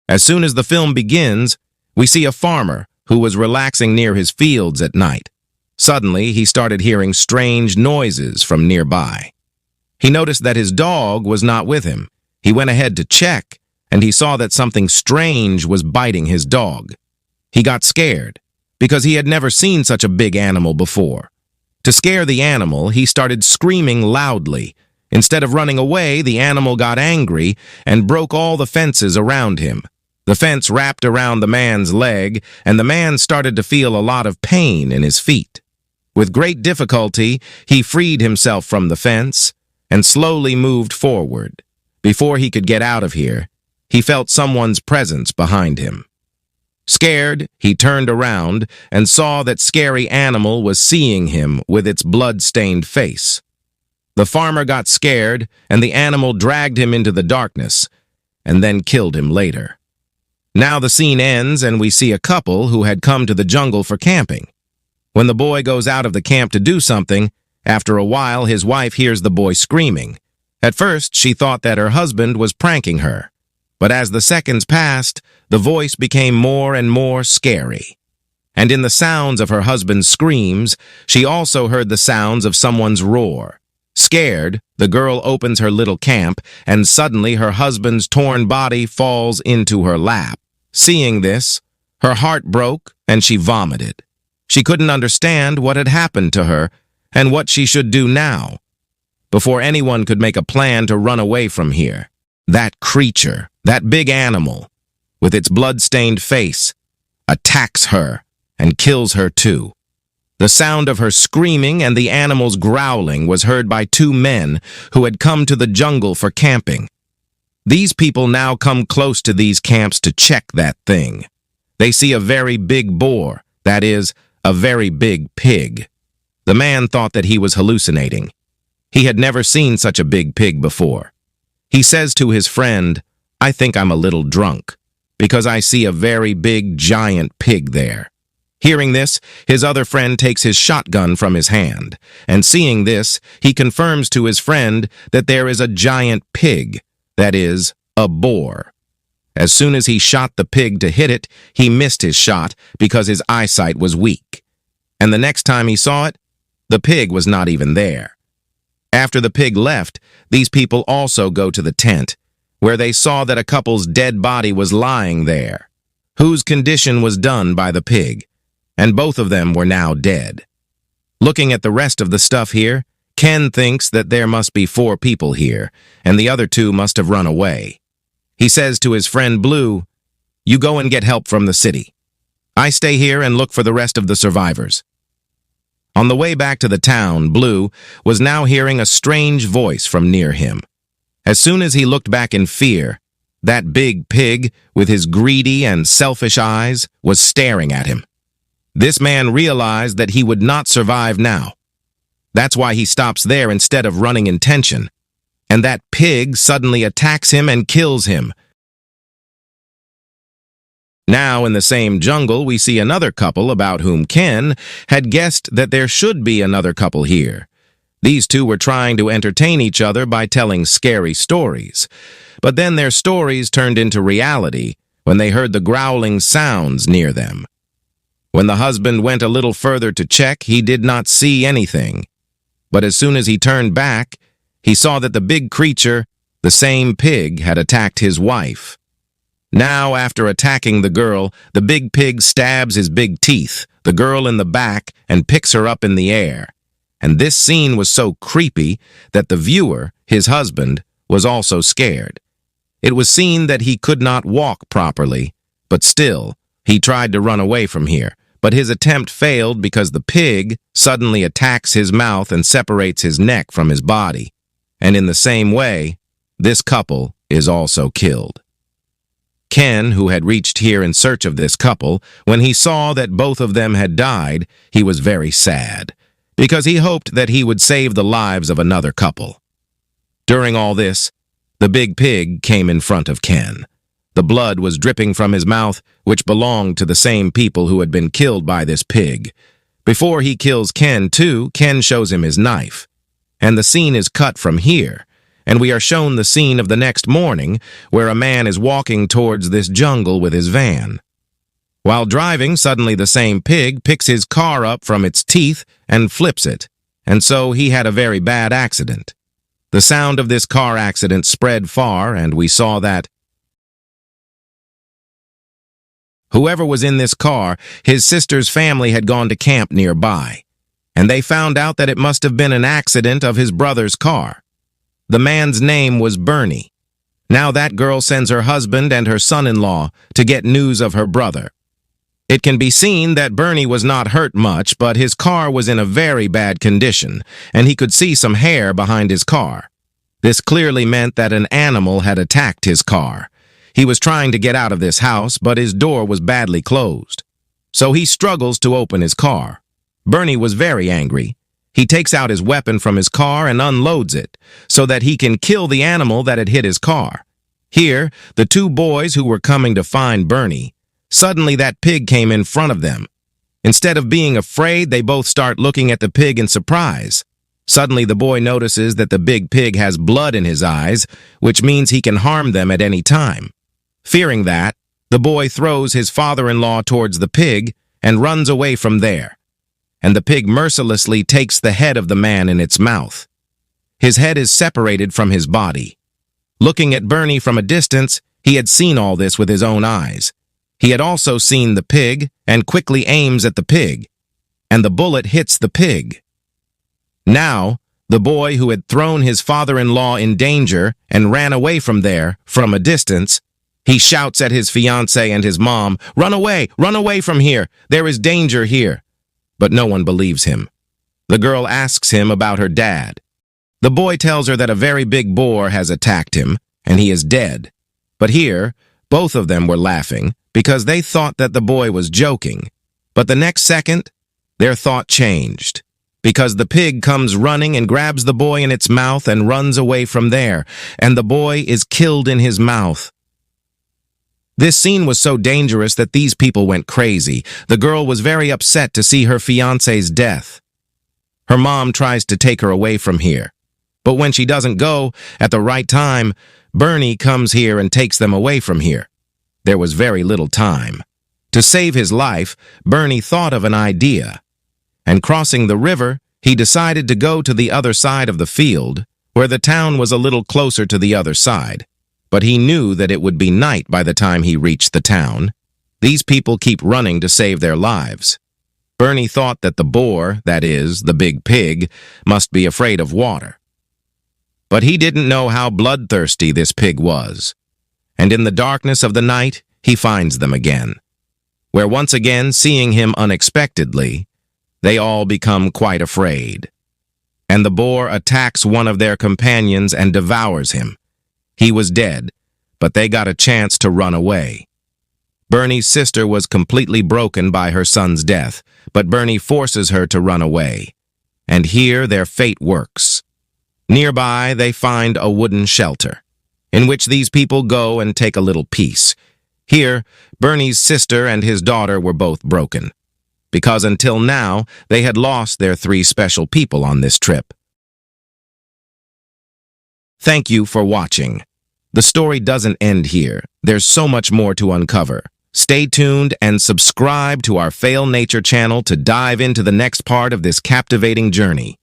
As soon as the film begins, we see a farmer who was relaxing near his fields at night. Suddenly, he started hearing strange noises from nearby. He noticed that his dog was not with him. He went ahead to check, and he saw that something strange was biting his dog. He got scared, because he had never seen such a big animal before. To scare the animal, he started screaming loudly. Instead of running away, the animal got angry and broke all the fences around him. The fence wrapped around the man's leg, and the man started to feel a lot of pain in his feet. With great difficulty, he freed himself from the fence and slowly moved forward. Before he could get out of here, he felt someone's presence behind him. Scared, he turned around and saw that scary animal was seeing him with its blood-stained face. The farmer got scared, and the animal dragged him into the darkness and then killed him later. Now the scene ends, and we see a couple who had come to the jungle for camping. When the boy goes out of the camp to do something, after a while his wife hears the boy screaming. At first, she thought that her husband was pranking her. But as the seconds passed, the voice became more and more scary. And in the sounds of her husband's screams, she also heard the sounds of someone's roar. Scared, the girl opens her little camp, and suddenly her husband's torn body falls into her lap. Seeing this, her heart broke and she vomited. She couldn't understand what had happened to her and what she should do now. Before anyone could make a plan to run away from here, that creature, that big animal, with its blood-stained face, attacks her and kills her too. The sound of her screaming and the animal's growling was heard by two men who had come to the jungle for camping. These people now come close to these camps to check that thing. They see a very big boar, that is, a very big pig. The man thought that he was hallucinating. He had never seen such a big pig before. He says to his friend, "I think I'm a little drunk, because I see a very big, giant pig there." Hearing this, his other friend takes his shotgun from his hand, and seeing this, he confirms to his friend that there is a giant pig, that is, a boar. As soon as he shot the pig to hit it, he missed his shot because his eyesight was weak. And the next time he saw it, the pig was not even there. After the pig left, these people also go to the tent, where they saw that a couple's dead body was lying there, whose condition was done by the pig, and both of them were now dead. Looking at the rest of the stuff here, Ken thinks that there must be 4 people here, and the other 2 must have run away. He says to his friend Blue, "You go and get help from the city. I stay here and look for the rest of the survivors." On the way back to the town, Blue was now hearing a strange voice from near him. As soon as he looked back in fear, that big pig, with his greedy and selfish eyes, was staring at him. This man realized that he would not survive now. That's why he stops there instead of running in tension. And that pig suddenly attacks him and kills him. Now, in the same jungle, we see another couple about whom Ken had guessed that there should be another couple here. These two were trying to entertain each other by telling scary stories. But then their stories turned into reality when they heard the growling sounds near them. When the husband went a little further to check, he did not see anything. But as soon as he turned back, he saw that the big creature, the same pig, had attacked his wife. Now, after attacking the girl, the big pig stabs his big teeth, the girl in the back, and picks her up in the air. And this scene was so creepy that the viewer, his husband, was also scared. It was seen that he could not walk properly, but still, he tried to run away from here. But his attempt failed because the pig suddenly attacks his mouth and separates his neck from his body. And in the same way, this couple is also killed. Ken, who had reached here in search of this couple, when he saw that both of them had died, he was very sad, because he hoped that he would save the lives of another couple. During all this, the big pig came in front of Ken. The blood was dripping from his mouth, which belonged to the same people who had been killed by this pig. Before he kills Ken, too, Ken shows him his knife. And the scene is cut from here, and we are shown the scene of the next morning where a man is walking towards this jungle with his van. While driving, suddenly the same pig picks his car up from its teeth and flips it, and so he had a very bad accident. The sound of this car accident spread far, and we saw that whoever was in this car, his sister's family had gone to camp nearby, and they found out that it must have been an accident of his brother's car. The man's name was Bernie. Now that girl sends her husband and her son-in-law to get news of her brother. It can be seen that Bernie was not hurt much, but his car was in a very bad condition, and he could see some hair behind his car. This clearly meant that an animal had attacked his car. He was trying to get out of this house, but his door was badly closed. So he struggles to open his car. Bernie was very angry. He takes out his weapon from his car and unloads it, so that he can kill the animal that had hit his car. Here, the two boys who were coming to find Bernie, suddenly that pig came in front of them. Instead of being afraid, they both start looking at the pig in surprise. Suddenly the boy notices that the big pig has blood in his eyes, which means he can harm them at any time. Fearing that, the boy throws his father-in-law towards the pig and runs away from there. And the pig mercilessly takes the head of the man in its mouth. His head is separated from his body. Looking at Bernie from a distance, he had seen all this with his own eyes. He had also seen the pig and quickly aims at the pig, and the bullet hits the pig. Now, the boy who had thrown his father-in-law in danger and ran away from there, from a distance, he shouts at his fiancée and his mom, run away from here, there is danger here." But no one believes him. The girl asks him about her dad. The boy tells her that a very big boar has attacked him, and he is dead. But here, both of them were laughing, because they thought that the boy was joking. But the next second, their thought changed, because the pig comes running and grabs the boy in its mouth and runs away from there, and the boy is killed in his mouth. This scene was so dangerous that these people went crazy. The girl was very upset to see her fiancé's death. Her mom tries to take her away from here. But when she doesn't go at the right time, Bernie comes here and takes them away from here. There was very little time. To save his life, Bernie thought of an idea. And crossing the river, he decided to go to the other side of the field, where the town was a little closer to the other side. But he knew that it would be night by the time he reached the town. These people keep running to save their lives. Bernie thought that the boar, that is, the big pig, must be afraid of water. But he didn't know how bloodthirsty this pig was. And in the darkness of the night, he finds them again, where once again, seeing him unexpectedly, they all become quite afraid. And the boar attacks one of their companions and devours him. He was dead, but they got a chance to run away. Bernie's sister was completely broken by her son's death, but Bernie forces her to run away. And here their fate works. Nearby, they find a wooden shelter, in which these people go and take a little peace. Here, Bernie's sister and his daughter were both broken, because until now, they had lost their 3 special people on this trip. Thank you for watching. The story doesn't end here. There's so much more to uncover. Stay tuned and subscribe to our Fail Nature channel to dive into the next part of this captivating journey.